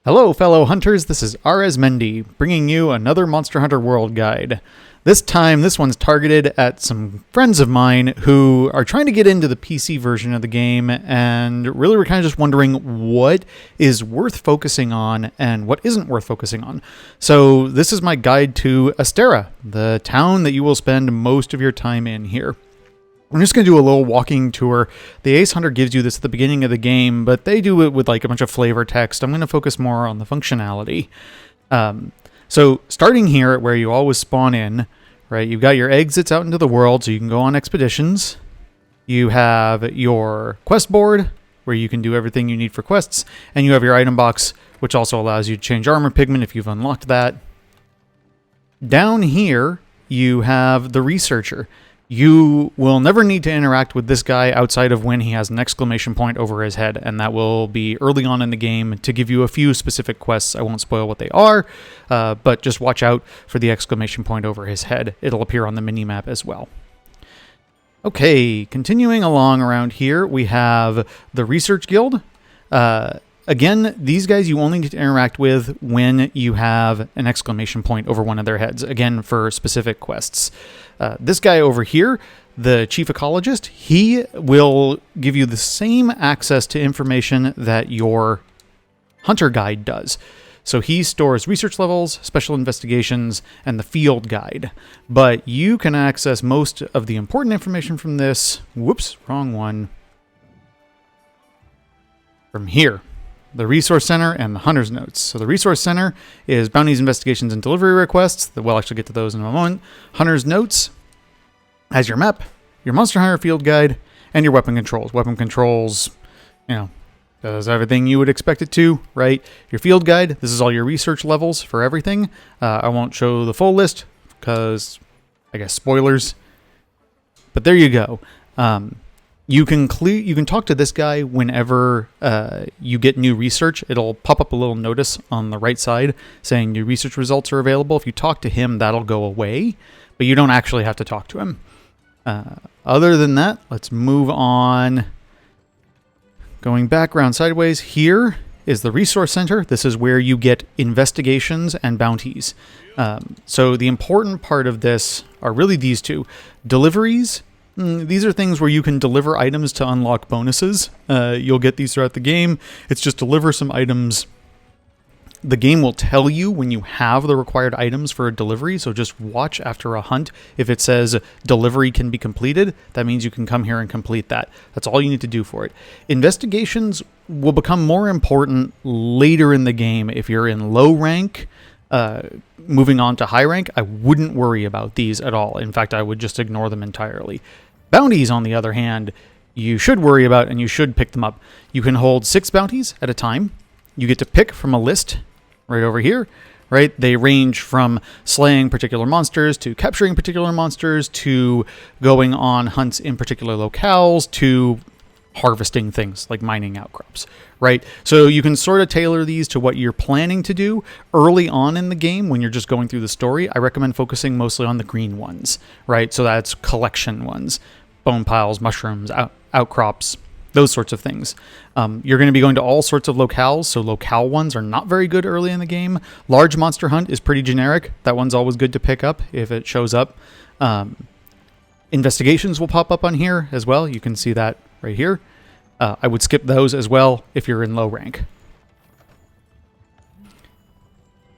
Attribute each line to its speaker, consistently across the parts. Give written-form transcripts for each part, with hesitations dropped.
Speaker 1: Hello, fellow hunters. This is Mendy, bringing you another Monster Hunter World Guide. This time, this one's targeted at some friends of mine who are trying to get into the PC version of the game, and really we're kind of just wondering what is worth focusing on and what isn't worth focusing on. So this is my guide to Astera, the town that you will spend most of your time in here. I'm just going to do a little walking tour. The Ace Hunter gives you this at the beginning of the game, but they do it with like a bunch of flavor text. I'm going to focus more on the functionality. So starting here at where you always spawn in, right? You've got your exits out into the world so you can go on expeditions. You have your quest board where you can do everything you need for quests. And you have your item box, which also allows you to change armor pigment if you've unlocked that. Down here, you have the Researcher. You will never need to interact with this guy outside of when he has an exclamation point over his head, and that will be early on in the game to give you a few specific quests. I won't spoil what they are, but just watch out for the exclamation point over his head. It'll appear on the minimap as well. Okay, continuing along around here, we have the Research Guild. Again, these guys you only need to interact with when you have an exclamation point over one of their heads, again, for specific quests. This guy over here, the Chief Ecologist, he will give you the same access to information that your Hunter Guide does. So he stores research levels, special investigations, and the field guide. But you can access most of the important information from this, whoops, wrong one, from here. The Resource Center and the Hunter's Notes. So the Resource Center is bounties, investigations, and delivery requests. We'll actually get to those in a moment. Hunter's Notes has your map, your Monster Hunter field guide, and your weapon controls. Weapon controls, does everything you would expect it to, right? Your field guide, this is all your research levels for everything. I won't show the full list because, I guess, spoilers. But there you go. You can talk to this guy whenever you get new research. It'll pop up a little notice on the right side saying new research results are available. If you talk to him, that'll go away, but you don't actually have to talk to him. Other than that, let's move on. Going back around sideways, here is the Resource Center. This is where you get investigations and bounties. So the important part of this are really these two. Deliveries. These are things where you can deliver items to unlock bonuses. You'll get these throughout the game. It's just deliver some items. The game will tell you when you have the required items for a delivery, so just watch after a hunt. If it says delivery can be completed, that means you can come here and complete that. That's all you need to do for it. Investigations will become more important later in the game. If you're in low rank, moving on to high rank, I wouldn't worry about these at all. In fact, I would just ignore them entirely. Bounties, on the other hand, you should worry about and you should pick them up. You can hold 6 bounties at a time. You get to pick from a list right over here, right? They range from slaying particular monsters to capturing particular monsters to going on hunts in particular locales to harvesting things like mining outcrops, right? So you can sort of tailor these to what you're planning to do early on in the game when you're just going through the story. I recommend focusing mostly on the green ones, right? So that's collection ones, bone piles, mushrooms, outcrops, those sorts of things. You're going to be going to all sorts of locales, so locale ones are not very good early in the game. Large Monster Hunt is pretty generic. That one's always good to pick up if it shows up. Investigations will pop up on here as well. You can see that right here. I would skip those as well if you're in low rank.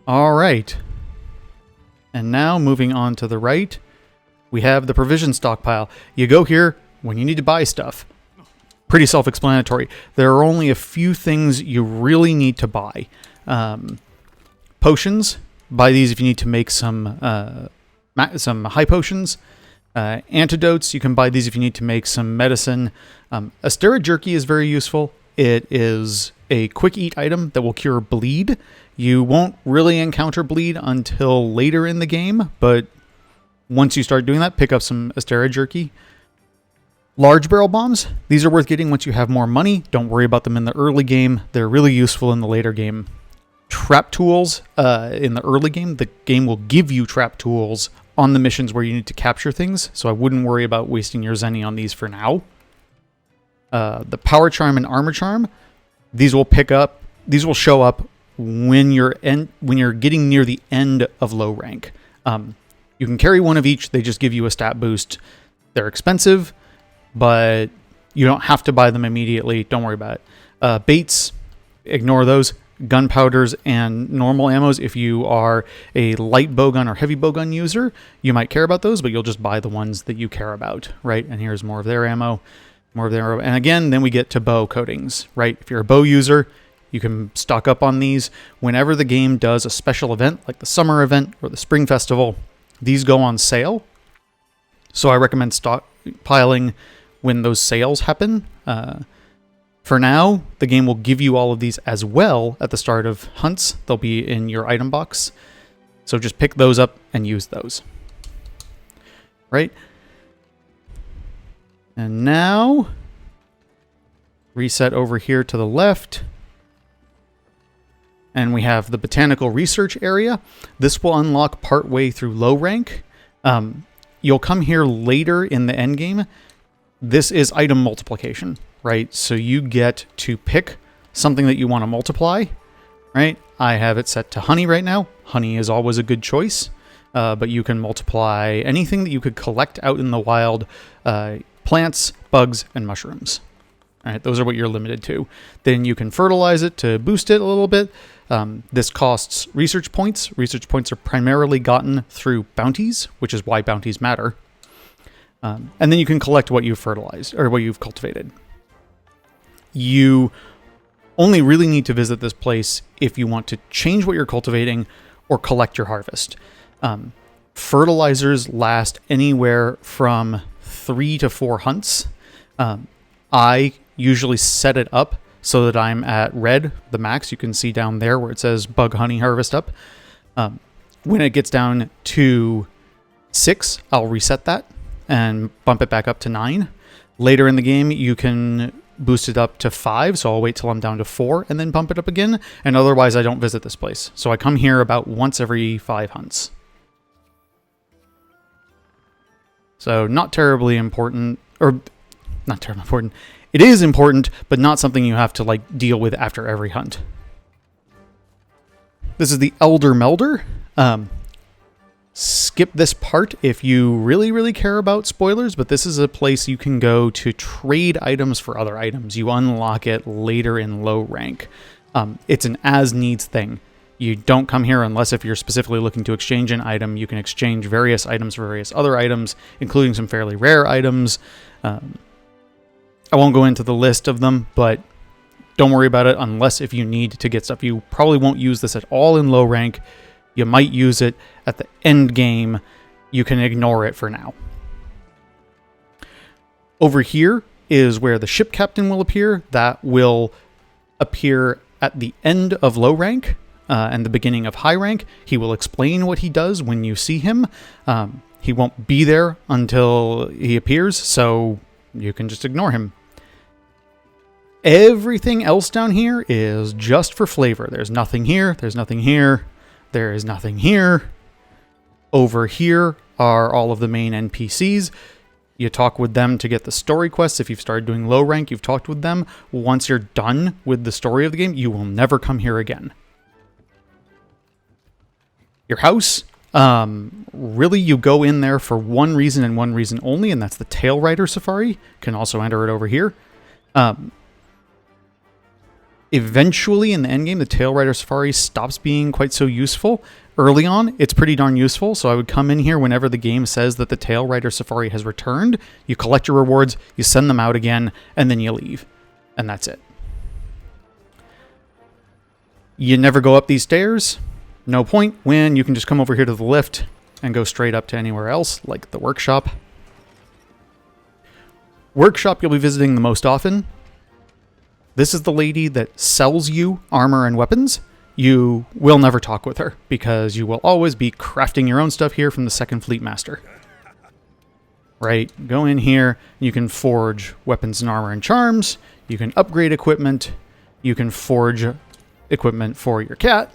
Speaker 1: All right. And now moving on to the right, we have the provision stockpile. You go here when you need to buy stuff. Pretty self-explanatory. There are only a few things you really need to buy. Potions. Buy these if you need to make some high potions. Antidotes, you can buy these if you need to make some medicine. Astera jerky is very useful. It is a quick eat item that will cure bleed. You won't really encounter bleed until later in the game, but once you start doing that, pick up some Astera jerky. Large barrel bombs, these are worth getting once you have more money. Don't worry about them in the early game. They're really useful in the later game. Trap tools, in the early game, the game will give you trap tools on the missions where you need to capture things, so I wouldn't worry about wasting your Zenny on these for now. The Power Charm and Armor Charm, these will show up when you're getting near the end of low rank. You can carry one of each. They just give you a stat boost. They're expensive, but you don't have to buy them immediately. Don't worry about it. Baits, ignore those. Gunpowders and normal ammos. If you are a light bowgun or heavy bowgun user, you might care about those, but you'll just buy the ones that you care about, right? And here's more of their ammo, And again, then we get to bow coatings, right? If you're a bow user, you can stock up on these. Whenever the game does a special event, like the summer event or the spring festival, these go on sale. So I recommend stockpiling when those sales happen. For now, the game will give you all of these as well at the start of hunts. They'll be in your item box. So just pick those up and use those. Right? And now, reset over here to the left. And we have the Botanical Research area. This will unlock partway through low rank. You'll come here later in the endgame. This is item multiplication, right? So you get to pick something that you want to multiply, right? I have it set to honey right now. Honey is always a good choice, but you can multiply anything that you could collect out in the wild, plants, bugs, and mushrooms. All right, those are what you're limited to. Then you can fertilize it to boost it a little bit. This costs research points. Research points are primarily gotten through bounties, which is why bounties matter. And then you can collect what you've fertilized or what you've cultivated. You only really need to visit this place if you want to change what you're cultivating or collect your harvest. Fertilizers last anywhere from 3 to 4 hunts. I usually set it up so that I'm at red, the max. You can see down there where it says bug honey harvest up. When it gets down to 6, I'll reset that and bump it back up to 9. Later in the game, you can boost it up to 5, so I'll wait till I'm down to 4 and then bump it up again. And otherwise, I don't visit this place. So I come here about once every 5 hunts. So not terribly important, or not terribly important. It is important, but not something you have to like deal with after every hunt. This is the Elder Melder. Skip this part if you really, really care about spoilers, but this is a place you can go to trade items for other items. You unlock it later in low rank. It's an as-needs thing. You don't come here unless if you're specifically looking to exchange an item. You can exchange various items for various other items, including some fairly rare items. I won't go into the list of them, but don't worry about it unless if you need to get stuff. You probably won't use this at all in low rank. You might use it at the end game. You can ignore it for now. Over here is where the ship captain will appear. That will appear at the end of low rank and the beginning of high rank. He will explain what he does when you see him. He won't be there until he appears, so you can just ignore him. Everything else down here is just for flavor. There's nothing here. There's nothing here. There is nothing here. Over here are all of the main NPCs. You talk with them to get the story quests. If you've started doing low rank, you've talked with them. Once you're done with the story of the game, you will never come here again. Your house, really you go in there for one reason and one reason only, and that's the Tail Rider Safari. You can also enter it over here. Eventually, in the endgame, the Tail Rider Safari stops being quite so useful. Early on, it's pretty darn useful, so I would come in here whenever the game says that the Tail Rider Safari has returned. You collect your rewards, you send them out again, and then you leave. And that's it. You never go up these stairs. No point when you can just come over here to the lift and go straight up to anywhere else, like the workshop. Workshop you'll be visiting the most often. This is the lady that sells you armor and weapons. You will never talk with her because you will always be crafting your own stuff here from the Second Fleet Master. Right? Go in here. You can forge weapons and armor and charms. You can upgrade equipment. You can forge equipment for your cat.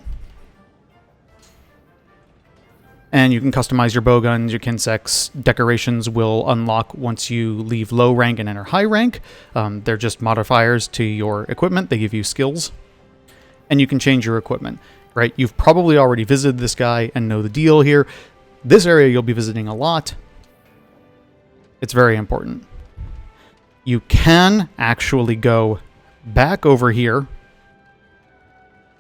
Speaker 1: And you can customize your bowguns, your kinsects. Decorations will unlock once you leave low rank and enter high rank. They're just modifiers to your equipment. They give you skills. and you can change your equipment, right? You've probably already visited this guy and know the deal here. This area you'll be visiting a lot. It's very important. You can actually go back over here.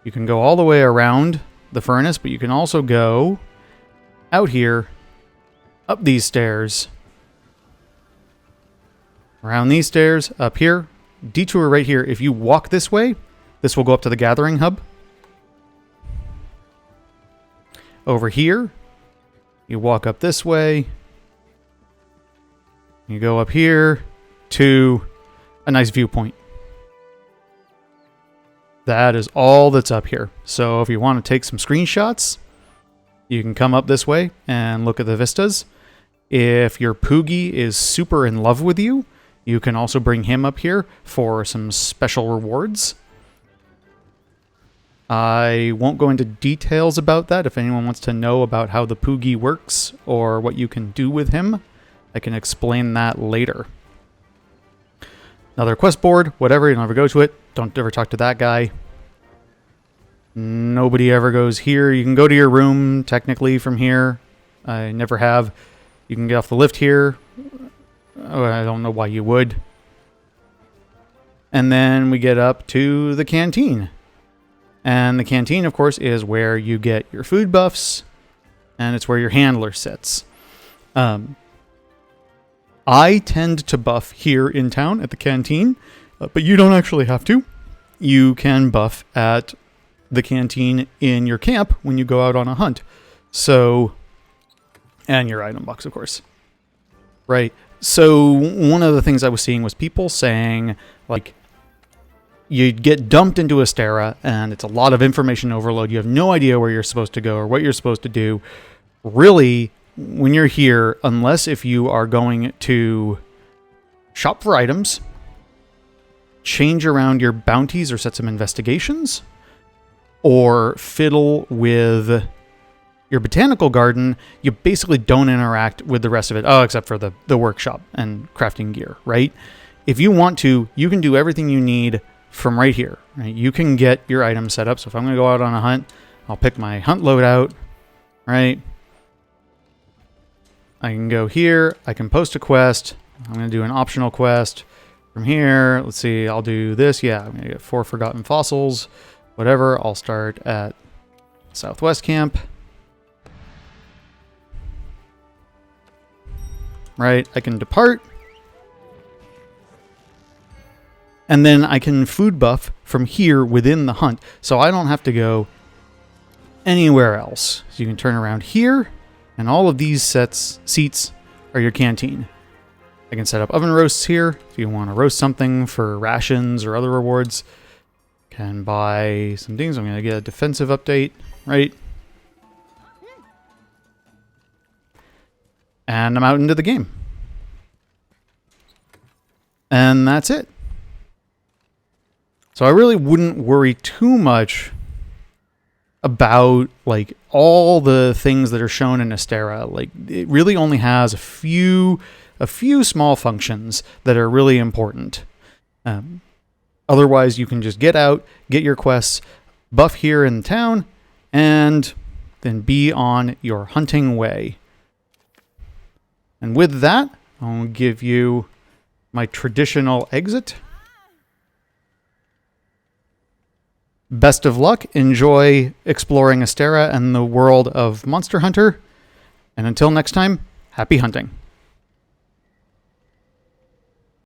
Speaker 1: You can go all the way around the furnace, but you can also go out here, up these stairs, around these stairs, up here, detour right here. If you walk this way, this will go up to the gathering hub. Over here, you walk up this way. You go up here to a nice viewpoint. That is all that's up here. So if you want to take some screenshots, you can come up this way and look at the vistas. If your Poogie is super in love with you, you can also bring him up here for some special rewards. I won't go into details about that. If anyone wants to know about how the Poogie works or what you can do with him, I can explain that later. Another quest board, whatever, you don't ever go to it. Don't ever talk to that guy. Nobody ever goes here. You can go to your room, technically, from here. I never have. You can get off the lift here. Oh, I don't know why you would. And then we get up to the canteen. And the canteen, of course, is where you get your food buffs. And it's where your handler sits. I tend to buff here in town at the canteen, but you don't actually have to. You can buff at the canteen in your camp when you go out on a hunt. So, and your item box, of course. Right. So one of the things I was seeing was people saying, like, you get dumped into Astera and it's a lot of information overload. You have no idea where you're supposed to go or what you're supposed to do. Really, when you're here, unless if you are going to shop for items, change around your bounties or set some investigations, or fiddle with your botanical garden, you basically don't interact with the rest of it. Oh, except for the workshop and crafting gear, right? If you want to, you can do everything you need from right here. Right? You can get your items set up. So if I'm going to go out on a hunt, I'll pick my hunt loadout, right? I can go here. I can post a quest. I'm going to do an optional quest from here. Let's see. I'll do this. Yeah, I'm going to get 4 forgotten fossils. Whatever. I'll start at Southwest Camp. Right. I can depart. And then I can food buff from here within the hunt. So I don't have to go anywhere else. So you can turn around here. And all of these seats are your canteen. I can set up oven roasts here if you want to roast something for rations or other rewards. Can buy some things. I'm going to get a defensive update, right? And I'm out into the game. And that's it. So I really wouldn't worry too much about like all the things that are shown in Astera. Like it really only has a few small functions that are really important. Otherwise, you can just get out, get your quests, buff here in town, and then be on your hunting way. And with that, I'll give you my traditional exit. Best of luck. Enjoy exploring Astera and the world of Monster Hunter. And until next time, happy hunting.